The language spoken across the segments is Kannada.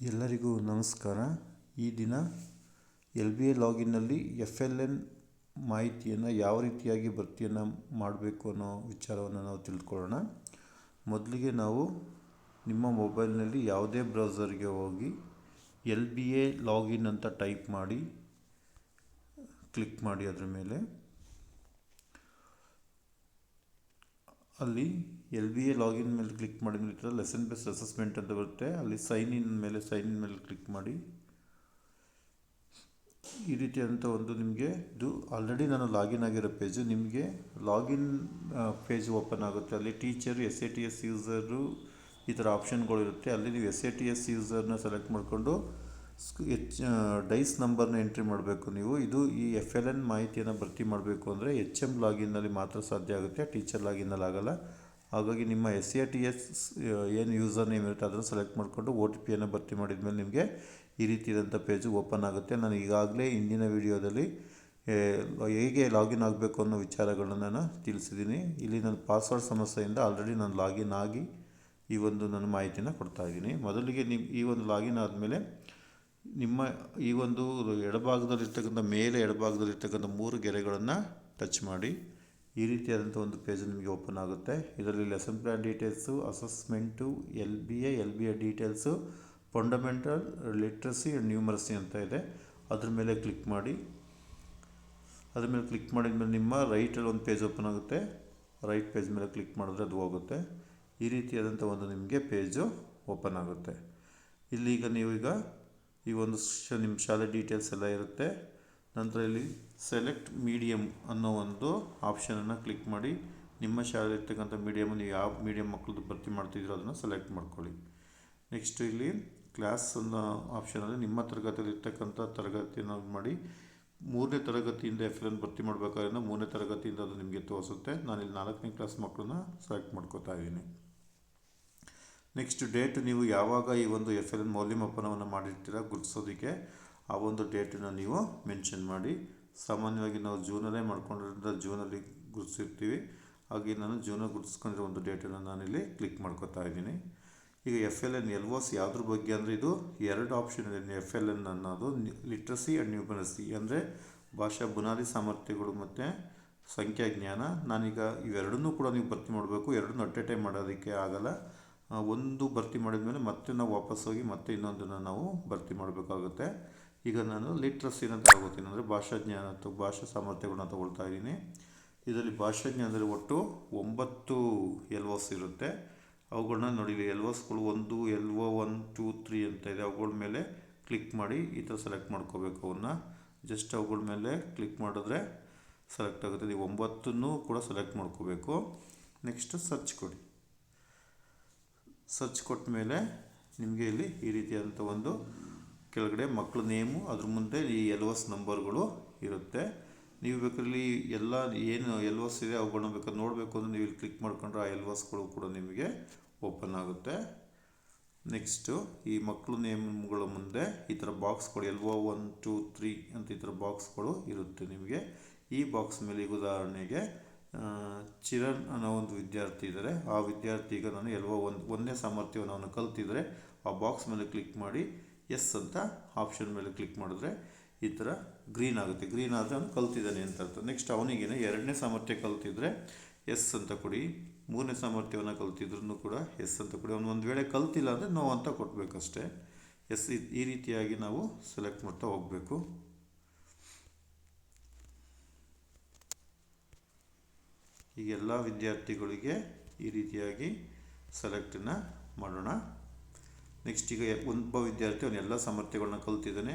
ಎಲ್ಲರಿಗೂ ನಮಸ್ಕಾರ. ಈ ದಿನ LBA ಲಾಗಿನ್ನಲ್ಲಿ FLN ಮಾಹಿತಿಯನ್ನು ಯಾವ ರೀತಿಯಾಗಿ ಭರ್ತಿಯನ್ನು ಮಾಡಬೇಕು ಅನ್ನೋ ವಿಚಾರವನ್ನು ನಾವು ತಿಳ್ಕೊಳ್ಳೋಣ. ಮೊದಲಿಗೆ ನಾವು ನಿಮ್ಮ ಮೊಬೈಲ್ನಲ್ಲಿ ಯಾವುದೇ ಬ್ರೌಸರ್ಗೆ ಹೋಗಿ LBA ಲಾಗಿನ್ ಅಂತ ಟೈಪ್ ಮಾಡಿ ಕ್ಲಿಕ್ ಮಾಡಿ. ಅದರ ಮೇಲೆ ಅಲ್ಲಿ LBA ಲಾಗಿನ್ ಮೇಲೆ ಕ್ಲಿಕ್ ಮಾಡಿದ ಮೇಲೆ ಲೆಸನ್ ಬೇಸ್ಡ್ ಅಸೆಸ್ಮೆಂಟ್ ಅಂತ ಬರುತ್ತೆ. ಅಲ್ಲಿ ಸೈನ್ ಇನ್ ಮೇಲೆ ಕ್ಲಿಕ್ ಮಾಡಿ. ಈ ರೀತಿಯಾದಂಥ ಒಂದು ನಿಮಗೆ ಇದು ಆಲ್ರೆಡಿ ನಾನು ಲಾಗಿನ್ ಆಗಿರೋ ಪೇಜು, ನಿಮಗೆ ಲಾಗಿನ್ ಪೇಜ್ ಓಪನ್ ಆಗುತ್ತೆ. ಅಲ್ಲಿ ಟೀಚರ್, SATS ಯೂಸರು ಈ ಥರ ಆಪ್ಷನ್ಗಳಿರುತ್ತೆ. ಅಲ್ಲಿ ನೀವು SATS ಯೂಸರ್ನ ಸೆಲೆಕ್ಟ್ ಮಾಡಿಕೊಂಡು ಡೈಸ್ ನಂಬರ್ನ ಎಂಟ್ರಿ ಮಾಡಬೇಕು. ನೀವು ಈ FLN ಮಾಹಿತಿಯನ್ನು ಭರ್ತಿ ಮಾಡಬೇಕು ಅಂದರೆ HM ಲಾಗಿನ್ನಲ್ಲಿ ಮಾತ್ರ ಸಾಧ್ಯ ಆಗುತ್ತೆ, ಟೀಚರ್ ಲಾಗಿನ್ನಲ್ಲಿ ಆಗಲ್ಲ. ಹಾಗಾಗಿ ನಿಮ್ಮ SATS ಏನು ಯೂಸರ್ ನೇಮ್ ಇರುತ್ತೆ ಅದನ್ನು ಸೆಲೆಕ್ಟ್ ಮಾಡಿಕೊಂಡು OTPಯನ್ನು ಭರ್ತಿ ಮಾಡಿದ ಮೇಲೆ ನಿಮಗೆ ಈ ರೀತಿಯಾದಂಥ ಪೇಜು ಓಪನ್ ಆಗುತ್ತೆ. ನಾನು ಈಗಾಗಲೇ ಇಂದಿನ ವಿಡಿಯೋದಲ್ಲಿ ಹೇಗೆ ಲಾಗಿನ್ ಆಗಬೇಕು ಅನ್ನೋ ವಿಚಾರಗಳನ್ನು ನಾನು ತಿಳಿಸಿದ್ದೀನಿ. ಇಲ್ಲಿ ನನ್ನ ಪಾಸ್ವರ್ಡ್ ಸಮಸ್ಯೆಯಿಂದ ಆಲ್ರೆಡಿ ನಾನು ಲಾಗಿನ್ ಆಗಿ ಈ ಒಂದು ನನ್ನ ಮಾಹಿತಿನ ಕೊಡ್ತಾ ಇದ್ದೀನಿ. ಮೊದಲಿಗೆ ನೀವು ಈ ಒಂದು ಲಾಗಿನ್ ಆದಮೇಲೆ ನಿಮ್ಮ ಈ ಒಂದು ಎಡಭಾಗದಲ್ಲಿರ್ತಕ್ಕಂಥ ಎಡಭಾಗದಲ್ಲಿರ್ತಕ್ಕಂಥ 3 ಗೆರೆಗಳನ್ನು ಟಚ್ ಮಾಡಿ. ಈ ರೀತಿಯಾದಂಥ ಒಂದು ಪೇಜ್ ನಿಮಗೆ ಓಪನ್ ಆಗುತ್ತೆ. ಇದರಲ್ಲಿ lesson plan details, assessment, LBA details, fundamental literacy and numeracy ಅಂತ ಇದೆ. ಅದ್ರ ಮೇಲೆ ಕ್ಲಿಕ್ ಮಾಡಿ. ಅದ್ರ ಮೇಲೆ ಕ್ಲಿಕ್ ಮಾಡಿದ ಮೇಲೆ ನಿಮ್ಮ ರೈಟಲ್ಲಿ ಒಂದು ಪೇಜ್ ಓಪನ್ ಆಗುತ್ತೆ. ರೈಟ್ ಪೇಜ್ ಮೇಲೆ ಕ್ಲಿಕ್ ಮಾಡಿದ್ರೆ ಅದು ಹೋಗುತ್ತೆ. ಈ ರೀತಿಯಾದಂಥ ಒಂದು ನಿಮಗೆ ಪೇಜು ಓಪನ್ ಆಗುತ್ತೆ. ಇಲ್ಲೀಗ ನೀವೀಗ ಈ ಒಂದು ನಿಮ್ಮ ಶಾಲೆ ಡೀಟೇಲ್ಸ್ ಎಲ್ಲ ಇರುತ್ತೆ. ನಂತರ ಇಲ್ಲಿ ಸೆಲೆಕ್ಟ್ ಮೀಡಿಯಮ್ ಅನ್ನೋ ಒಂದು ಆಪ್ಷನನ್ನು ಕ್ಲಿಕ್ ಮಾಡಿ. ನಿಮ್ಮ ಶಾಲೆ ಇರ್ತಕ್ಕಂಥ ಮೀಡಿಯಮ್, ನೀವು ಯಾವ ಮೀಡಿಯಮ್ ಮಕ್ಕಳದ್ದು ಭರ್ತಿ ಮಾಡ್ತಿದ್ದೀರೋ ಅದನ್ನು ಸೆಲೆಕ್ಟ್ ಮಾಡ್ಕೊಳ್ಳಿ. ನೆಕ್ಸ್ಟ್ ಇಲ್ಲಿ ಕ್ಲಾಸ್ ಅನ್ನೋ ಆಪ್ಷನಲ್ಲಿ ನಿಮ್ಮ ತರಗತಿಯಲ್ಲಿ ಇರ್ತಕ್ಕಂಥ ತರಗತಿಯನ್ನು ಮಾಡಿ. 3ನೇ ತರಗತಿಯಿಂದ FLN ಭರ್ತಿ ಮಾಡಬೇಕಾದ್ರೆ 3ನೇ ತರಗತಿಯಿಂದ ಅದು ನಿಮಗೆ ತೋರಿಸುತ್ತೆ. ನಾನಿಲ್ಲಿ 4ನೇ ಕ್ಲಾಸ್ ಮಕ್ಕಳನ್ನ ಸೆಲೆಕ್ಟ್ ಮಾಡ್ಕೋತಾ ಇದ್ದೀನಿ. ನೆಕ್ಸ್ಟ್ ಡೇಟ್, ನೀವು ಯಾವಾಗ ಈ ಒಂದು FLN ಮೌಲ್ಯಮಾಪನವನ್ನು ಮಾಡಿರ್ತೀರ ಗುರುತಿಸೋದಕ್ಕೆ ಆ ಒಂದು ಡೇಟನ್ನು ನೀವು ಮೆನ್ಷನ್ ಮಾಡಿ. ಸಾಮಾನ್ಯವಾಗಿ ನಾವು ಜೂನಲ್ಲೇ ಮಾಡ್ಕೊಂಡಿರೋದ್ರಿಂದ ಜೂನಲ್ಲಿ ಗುರುತಿಸಿರ್ತೀವಿ. ಹಾಗೆ ನಾನು ಜೂನಲ್ಲಿ ಗುರುತಿಸ್ಕೊಂಡಿರೋ ಒಂದು ಡೇಟನ್ನು ನಾನಿಲ್ಲಿ ಕ್ಲಿಕ್ ಮಾಡ್ಕೋತಾ ಇದ್ದೀನಿ. ಈಗ FLN LOS ಯಾವುದ್ರ ಬಗ್ಗೆ ಅಂದರೆ ಇದು 2 ಆಪ್ಷನ್ ಇದೆ. FLN ಅನ್ನೋದು ಲಿಟ್ರಸಿ ಆ್ಯಂಡ್ ನ್ಯೂಮರಸಿ ಅಂದರೆ ಭಾಷಾ ಬುನಾದಿ ಸಾಮರ್ಥ್ಯಗಳು ಮತ್ತು ಸಂಖ್ಯಾಜ್ಞಾನ. ನಾನೀಗ ಇವೆರಡನ್ನೂ ಕೂಡ ನೀವು ಭರ್ತಿ ಮಾಡಬೇಕು. ಎರಡನ್ನೂ ಅಟ್ ಎ ಟೈಮ್ ಮಾಡೋದಕ್ಕೆ ಆಗಲ್ಲ. ಒಂದು ಭರ್ತಿ ಮಾಡಿದ ಮೇಲೆ ಮತ್ತೆ ನಾವು ವಾಪಸ್ ಹೋಗಿ ಮತ್ತೆ ಇನ್ನೊಂದನ್ನು ನಾವು ಭರ್ತಿ ಮಾಡಬೇಕಾಗುತ್ತೆ. ಈಗ ನಾನು ಲಿಟ್ರಸಿನ ತಗೋತೀನಿ, ಅಂದರೆ ಭಾಷಾಜ್ಞಾನ ಅಥವಾ ಭಾಷಾ ಸಾಮರ್ಥ್ಯಗಳನ್ನ ತಗೊಳ್ತಾ ಇದ್ದೀನಿ. ಇದರಲ್ಲಿ ಭಾಷಾಜ್ಞಾನದಲ್ಲಿ ಒಟ್ಟು 9 LOS ಇರುತ್ತೆ. ಅವುಗಳನ್ನ ನೋಡಿ, LOSಗಳು 1, LO 1, 2, 3 ಅಂತ ಇದೆ. ಅವುಗಳ ಮೇಲೆ ಕ್ಲಿಕ್ ಮಾಡಿ ಈ ಥರ ಸೆಲೆಕ್ಟ್ ಮಾಡ್ಕೋಬೇಕು. ಅವನ್ನ ಜಸ್ಟ್ ಅವುಗಳ ಮೇಲೆ ಕ್ಲಿಕ್ ಮಾಡಿದ್ರೆ ಸೆಲೆಕ್ಟ್ ಆಗುತ್ತೆ. ನೀವು 9 ಕೂಡ ಸೆಲೆಕ್ಟ್ ಮಾಡ್ಕೋಬೇಕು. ನೆಕ್ಸ್ಟ್ ಸರ್ಚ್ ಕೊಡಿ. ಸರ್ಚ್ ಕೊಟ್ಟ ಮೇಲೆ ನಿಮಗೆ ಇಲ್ಲಿ ಈ ರೀತಿಯಾದಂಥ ಒಂದು ಕೆಳಗಡೆ ಮಕ್ಕಳ ನೇಮು, ಅದ್ರ ಮುಂದೆ ಈ LOS ನಂಬರ್ಗಳು ಇರುತ್ತೆ. ನೀವು ಬೇಕಾದ್ರೆ ಎಲ್ಲ ಏನು LOS ಇದೆ ಅವುಗಳನ್ನ ಬೇಕಾದ್ರೆ ನೋಡಬೇಕು ಅಂದರೆ ನೀವು ಇಲ್ಲಿ ಕ್ಲಿಕ್ ಮಾಡ್ಕೊಂಡ್ರೆ ಆ LOSಗಳು ಕೂಡ ನಿಮಗೆ ಓಪನ್ ಆಗುತ್ತೆ. ನೆಕ್ಸ್ಟು ಈ ಮಕ್ಕಳ ನೇಮ್ಗಳ ಮುಂದೆ ಈ ಥರ ಬಾಕ್ಸ್ಗಳು LO 1, 2, 3 ಅಂತ ಈ ಥರ ಬಾಕ್ಸ್ಗಳು ಇರುತ್ತೆ ನಿಮಗೆ. ಈ ಬಾಕ್ಸ್ ಮೇಲೆ ಈಗ ಉದಾಹರಣೆಗೆ ಚಿರಣ್ ಅನ್ನೋ ಒಂದು ವಿದ್ಯಾರ್ಥಿ ಇದ್ದಾರೆ. ಆ ವಿದ್ಯಾರ್ಥಿ ಈಗ ನಾನು LO 1ನೇ ಸಾಮರ್ಥ್ಯವನ್ನು ಅವನು ಕಲ್ತಿದ್ರೆ ಆ ಬಾಕ್ಸ್ ಮೇಲೆ ಕ್ಲಿಕ್ ಮಾಡಿ ಎಸ್ ಅಂತ ಆಪ್ಷನ್ ಮೇಲೆ ಕ್ಲಿಕ್ ಮಾಡಿದ್ರೆ ಈ ಥರ ಗ್ರೀನ್ ಆಗುತ್ತೆ. ಗ್ರೀನ್ ಆದರೆ ಅವನು ಕಲ್ತಿದ್ದಾನೆ ಅಂತ ಅರ್ಥ. ನೆಕ್ಸ್ಟ್ ಅವನಿಗೇನೆ 2ನೇ ಸಾಮರ್ಥ್ಯ ಕಲ್ತಿದ್ರೆ ಎಸ್ ಅಂತ ಕೊಡಿ. 3ನೇ ಸಾಮರ್ಥ್ಯವನ್ನು ಕಲ್ತಿದ್ರೂ ಕೂಡ ಎಸ್ ಅಂತ ಕೊಡಿ. ಅವನು ಒಂದು ವೇಳೆ ಕಲ್ತಿಲ್ಲ ಅಂದರೆ ನೋ ಅಂತ ಕೊಡಬೇಕಷ್ಟೇ. ಎಸ್, ಈ ರೀತಿಯಾಗಿ ನಾವು ಸೆಲೆಕ್ಟ್ ಮಾಡ್ತಾ ಹೋಗಬೇಕು. ಈಗ ಎಲ್ಲ ವಿದ್ಯಾರ್ಥಿಗಳಿಗೆ ಈ ರೀತಿಯಾಗಿ ಸೆಲೆಕ್ಟನ್ನು ಮಾಡೋಣ. ನೆಕ್ಸ್ಟ್ ಈಗ ಒಬ್ಬ ವಿದ್ಯಾರ್ಥಿ ಅವನು ಎಲ್ಲ ಸಾಮರ್ಥ್ಯಗಳನ್ನ ಕಲ್ತಿದ್ದಾನೆ.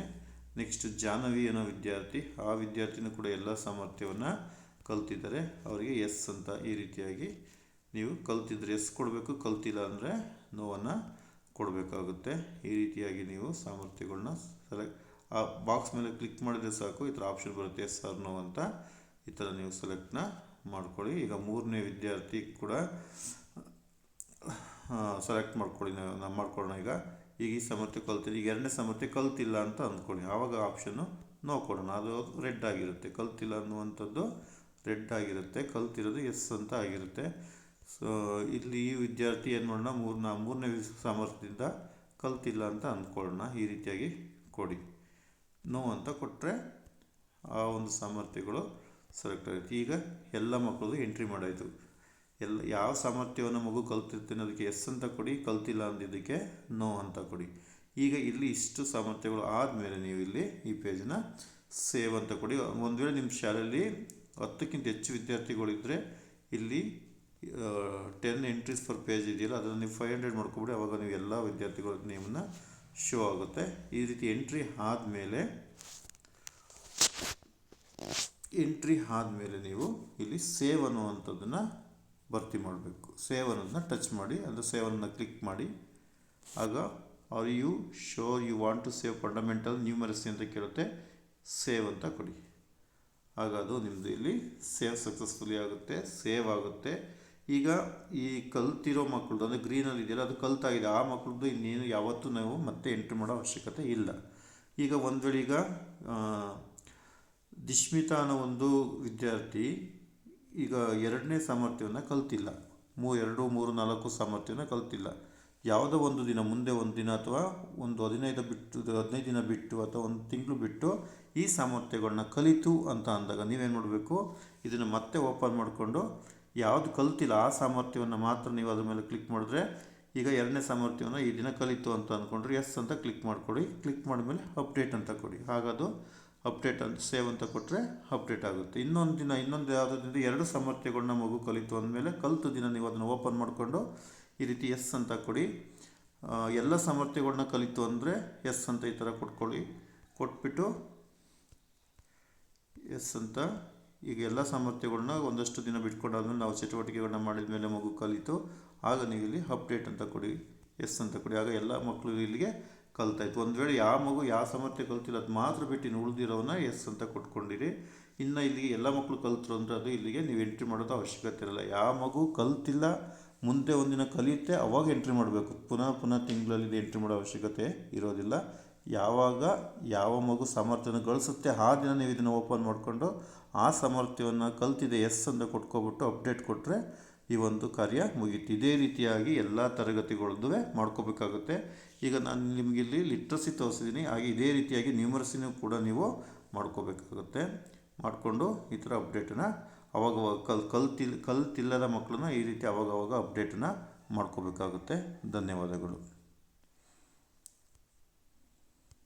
ನೆಕ್ಸ್ಟ್ ಜಾಹ್ನವಿ ಅನ್ನೋ ವಿದ್ಯಾರ್ಥಿ, ಆ ವಿದ್ಯಾರ್ಥಿನೂ ಕೂಡ ಎಲ್ಲ ಸಾಮರ್ಥ್ಯವನ್ನು ಕಲ್ತಿದ್ದಾರೆ. ಅವರಿಗೆ ಎಸ್ ಅಂತ ಈ ರೀತಿಯಾಗಿ ನೀವು ಕಲ್ತಿದ್ರೆ ಎಸ್ ಕೊಡಬೇಕು, ಕಲ್ತಿಲ್ಲ ಅಂದರೆ ನೋವನ್ನು ಕೊಡಬೇಕಾಗುತ್ತೆ. ಈ ರೀತಿಯಾಗಿ ನೀವು ಸಾಮರ್ಥ್ಯಗಳನ್ನ ಆ ಬಾಕ್ಸ್ ಮೇಲೆ ಕ್ಲಿಕ್ ಮಾಡಿದರೆ ಸಾಕು, ಈ ಥರ ಆಪ್ಷನ್ ಬರುತ್ತೆ ಎಸ್ ಆರ್ ನೋ ಅಂತ. ಈ ಥರ ನೀವು ಸೆಲೆಕ್ಟ್ನ ಮಾಡ್ಕೊಳ್ಳಿ. ಈಗ 3ನೇ ವಿದ್ಯಾರ್ಥಿ ಕೂಡ ಸೆಲೆಕ್ಟ್ ಮಾಡ್ಕೊಳ್ಳಿ. ನಾವು ಮಾಡ್ಕೊಳ್ಳೋಣ. ಈಗ ಈ ಸಾಮರ್ಥ್ಯ ಕಲ್ತಿಲ್ಲ, ಈಗ 2ನೇ ಸಾಮರ್ಥ್ಯ ಕಲ್ತಿಲ್ಲ ಅಂತ ಅಂದ್ಕೊಳ್ಳಿ. ಆವಾಗ ಆಪ್ಷನ್ನು ನೋ ಕೊಡೋಣ. ಅದು ರೆಡ್ ಆಗಿರುತ್ತೆ. ಕಲ್ತಿಲ್ಲ ಅನ್ನುವಂಥದ್ದು ರೆಡ್ ಆಗಿರುತ್ತೆ, ಕಲ್ತಿರೋದು ಎಸ್ ಅಂತ ಆಗಿರುತ್ತೆ. ಸೊ ಇಲ್ಲಿ ಈ ವಿದ್ಯಾರ್ಥಿ ಏನು ಮಾಡೋಣ, 3ನೇ ಸಾಮರ್ಥ್ಯದಿಂದ ಕಲ್ತಿಲ್ಲ ಅಂತ ಅಂದ್ಕೊಳ್ಳೋಣ. ಈ ರೀತಿಯಾಗಿ ಕೊಡಿ. ನೋ ಅಂತ ಕೊಟ್ಟರೆ ಆ ಒಂದು ಸಾಮರ್ಥ್ಯಗಳು ಸೆಲೆಕ್ಟ್ ಆಗುತ್ತೆ. ಈಗ ಎಲ್ಲ ಮಕ್ಕಳದು ಎಂಟ್ರಿ ಮಾಡಾಯಿತು. ಯಾವ ಸಾಮರ್ಥ್ಯವನ್ನು ಮಗು ಕಲ್ತಿರ್ತೀನಿ ಅದಕ್ಕೆ ಎಸ್ ಅಂತ ಕೊಡಿ, ಕಲ್ತಿಲ್ಲ ಅಂದಿದ್ದಕ್ಕೆ ನೋ ಅಂತ ಕೊಡಿ. ಈಗ ಇಲ್ಲಿ ಇಷ್ಟು ಸಾಮರ್ಥ್ಯಗಳು ಆದಮೇಲೆ ನೀವು ಇಲ್ಲಿ ಈ ಪೇಜನ್ನ ಸೇವ್ ಅಂತ ಕೊಡಿ. ಒಂದು ವೇಳೆ ನಿಮ್ಮ ಶಾಲೆಯಲ್ಲಿ 10ಕ್ಕಿಂತ ಹೆಚ್ಚು ವಿದ್ಯಾರ್ಥಿಗಳಿದ್ದರೆ ಇಲ್ಲಿ 10 ಎಂಟ್ರೀಸ್ ಫರ್ ಪೇಜ್ ಇದೆಯಲ್ಲ ಅದನ್ನು ನೀವು 500 ಮಾಡ್ಕೊಬಿಡಿ. ಆವಾಗ ನೀವು ಎಲ್ಲ ವಿದ್ಯಾರ್ಥಿಗಳ ನೇಮನ್ನು ಶೋ ಆಗುತ್ತೆ. ಈ ರೀತಿ ಎಂಟ್ರಿ ಆದಮೇಲೆ ನೀವು ಇಲ್ಲಿ ಸೇವ್ ಅನ್ನುವಂಥದ್ದನ್ನು ಭರ್ತಿ ಮಾಡಬೇಕು. ಸೇವ್ ಅನ್ನೋದನ್ನ ಟಚ್ ಮಾಡಿ, ಅದು ಸೇವ್ ಅನ್ನು ಕ್ಲಿಕ್ ಮಾಡಿ. ಆಗ are you sure you want to save fundamental numeracy ಅಂತ ಕೇಳುತ್ತೆ. ಸೇವ್ ಅಂತ ಕೊಡಿ. ಆಗ ಅದು ನಿಮ್ಮದು ಇಲ್ಲಿ ಸೇವ್ ಸಕ್ಸಸ್ಫುಲಿ ಆಗುತ್ತೆ, ಸೇವ್ ಆಗುತ್ತೆ. ಈಗ ಈ ಕಲ್ತಿರೋ ಮಕ್ಕಳದ್ದು ಅಂದರೆ ಗ್ರೀನಲ್ಲಿ ಇದೆಯಲ್ಲ ಅದು ಕಲ್ತಾಗಿದೆ, ಆ ಮಕ್ಕಳದ್ದು ಇನ್ನೇನು ಯಾವತ್ತೂ ನಾವು ಮತ್ತೆ ಎಂಟ್ರಿ ಮಾಡೋ ಅವಶ್ಯಕತೆ ಇಲ್ಲ. ಈಗ ಒಂದು ವೇಳೆ ಈಗ ದಿಶ್ಮಿತಾ ಅನ್ನೋ ಒಂದು ವಿದ್ಯಾರ್ಥಿ ಈಗ 2ನೇ ಸಾಮರ್ಥ್ಯವನ್ನು ಕಲ್ತಿಲ್ಲ, 2, 3, 4 ಸಾಮರ್ಥ್ಯವನ್ನು ಕಲ್ತಿಲ್ಲ. ಯಾವುದೋ ಒಂದು ದಿನ ಮುಂದೆ ಒಂದು ದಿನ ಅಥವಾ ಒಂದು 15 ದಿನ ಬಿಟ್ಟು ಅಥವಾ ಒಂದು ತಿಂಗಳು ಬಿಟ್ಟು ಈ ಸಾಮರ್ಥ್ಯಗಳನ್ನ ಕಲಿತು ಅಂತ ಅಂದಾಗ ನೀವೇನು ಮಾಡಬೇಕು, ಇದನ್ನು ಮತ್ತೆ ಓಪನ್ ಮಾಡಿಕೊಂಡು ಯಾವುದು ಕಲ್ತಿಲ್ಲ ಆ ಸಾಮರ್ಥ್ಯವನ್ನು ಮಾತ್ರ ನೀವು ಅದ್ರ ಮೇಲೆ ಕ್ಲಿಕ್ ಮಾಡಿದ್ರೆ, ಈಗ 2ನೇ ಸಾಮರ್ಥ್ಯವನ್ನು ಈ ದಿನ ಕಲಿತು ಅಂತ ಅಂದ್ಕೊಂಡ್ರೆ ಎಸ್ ಅಂತ ಕ್ಲಿಕ್ ಮಾಡಿಕೊಡಿ. ಕ್ಲಿಕ್ ಮಾಡಿದ್ಮೇಲೆ ಅಪ್ಡೇಟ್ ಅಂತ ಕೊಡಿ. ಹಾಗದು ಅಪ್ಡೇಟ್ ಅಂತ ಸೇವ್ ಅಂತ ಕೊಟ್ಟರೆ ಅಪ್ಡೇಟ್ ಆಗುತ್ತೆ. ಇನ್ನೊಂದು ಯಾವುದಾದ್ರಿಂದ 2 ಸಾಮರ್ಥ್ಯಗಳನ್ನ ಮಗು ಕಲಿತು ಅಂದಮೇಲೆ ಕಲಿತು ದಿನ ನೀವು ಅದನ್ನು ಓಪನ್ ಮಾಡಿಕೊಂಡು ಈ ರೀತಿ ಎಸ್ ಅಂತ ಕೊಡಿ. ಎಲ್ಲ ಸಾಮರ್ಥ್ಯಗಳನ್ನ ಕಲಿತು ಅಂದರೆ ಎಸ್ ಅಂತ ಈ ಥರ ಕೊಟ್ಬಿಟ್ಟು ಎಸ್ ಅಂತ. ಈಗ ಎಲ್ಲ ಸಾಮರ್ಥ್ಯಗಳನ್ನ ಒಂದಷ್ಟು ದಿನ ಬಿಟ್ಕೊಂಡಾದ್ಮೇಲೆ ನಾವು ಚಟುವಟಿಕೆಗಳನ್ನ ಮಾಡಿದ ಮೇಲೆ ಮಗು ಕಲಿತು, ಆಗ ನೀವು ಇಲ್ಲಿ ಅಪ್ಡೇಟ್ ಅಂತ ಕೊಡಿ, ಎಸ್ ಅಂತ ಕೊಡಿ. ಆಗ ಎಲ್ಲ ಮಕ್ಕಳು ಇಲ್ಲಿಗೆ ಕಲ್ತಾಯಿತು. ಒಂದು ವೇಳೆ ಯಾವ ಮಗು ಯಾವ ಸಾಮರ್ಥ್ಯ ಕಲ್ತಿಲ್ಲ ಅದು ಮಾತ್ರ ಬಿಟ್ಟು ಇನ್ನು ಉಳಿದಿರೋವನ್ನ ಎಸ್ ಅಂತ ಕೊಟ್ಕೊಂಡಿರಿ. ಇನ್ನು ಇಲ್ಲಿಗೆ ಎಲ್ಲ ಮಕ್ಕಳು ಕಲ್ತರು ಅಂದರೆ ಅದು ಇಲ್ಲಿಗೆ ನೀವು ಎಂಟ್ರಿ ಮಾಡೋದು ಅವಶ್ಯಕತೆ ಇರಲ್ಲ. ಯಾವ ಮಗು ಕಲ್ತಿಲ್ಲ ಮುಂದೆ ಒಂದಿನ ಕಲಿಯುತ್ತೆ ಅವಾಗ ಎಂಟ್ರಿ ಮಾಡಬೇಕು. ಪುನಃ ತಿಂಗಳಲ್ಲಿ ಎಂಟ್ರಿ ಮಾಡೋ ಅವಶ್ಯಕತೆ ಇರೋದಿಲ್ಲ. ಯಾವಾಗ ಯಾವ ಮಗು ಸಾಮರ್ಥ್ಯವನ್ನು ಗಳಿಸುತ್ತೆ ಆ ದಿನ ನೀವು ಇದನ್ನು ಓಪನ್ ಮಾಡಿಕೊಂಡು ಆ ಸಾಮರ್ಥ್ಯವನ್ನು ಕಲ್ತಿದೆ ಎಸ್ ಅಂತ ಕೊಟ್ಕೊಬಿಟ್ಟು ಅಪ್ಡೇಟ್ ಕೊಟ್ಟರೆ ಈ ಒಂದು ಕಾರ್ಯ ಮುಗೀತು. ಇದೇ ರೀತಿಯಾಗಿ ಎಲ್ಲ ತರಗತಿಗಳದ್ದು ಮಾಡ್ಕೋಬೇಕಾಗುತ್ತೆ. ಈಗ ನಾನು ನಿಮಗೆ ಇಲ್ಲಿ ಲಿಟ್ರಸಿ ತೋರಿಸಿದ್ದೀನಿ, ಹಾಗೆ ಇದೇ ರೀತಿಯಾಗಿ ನ್ಯೂಮರಸಿನೂ ಕೂಡ ನೀವು ಮಾಡ್ಕೋಬೇಕಾಗುತ್ತೆ. ಮಾಡಿಕೊಂಡು ಈ ಥರ ಅಪ್ಡೇಟನ್ನು ಅವಾಗವಾಗ ಕಲ್ತಿಲ್ಲದ ಮಕ್ಕಳನ್ನ ಈ ರೀತಿ ಅವಾಗವಾಗ ಅಪ್ಡೇಟನ್ನು ಮಾಡ್ಕೋಬೇಕಾಗುತ್ತೆ. ಧನ್ಯವಾದಗಳು.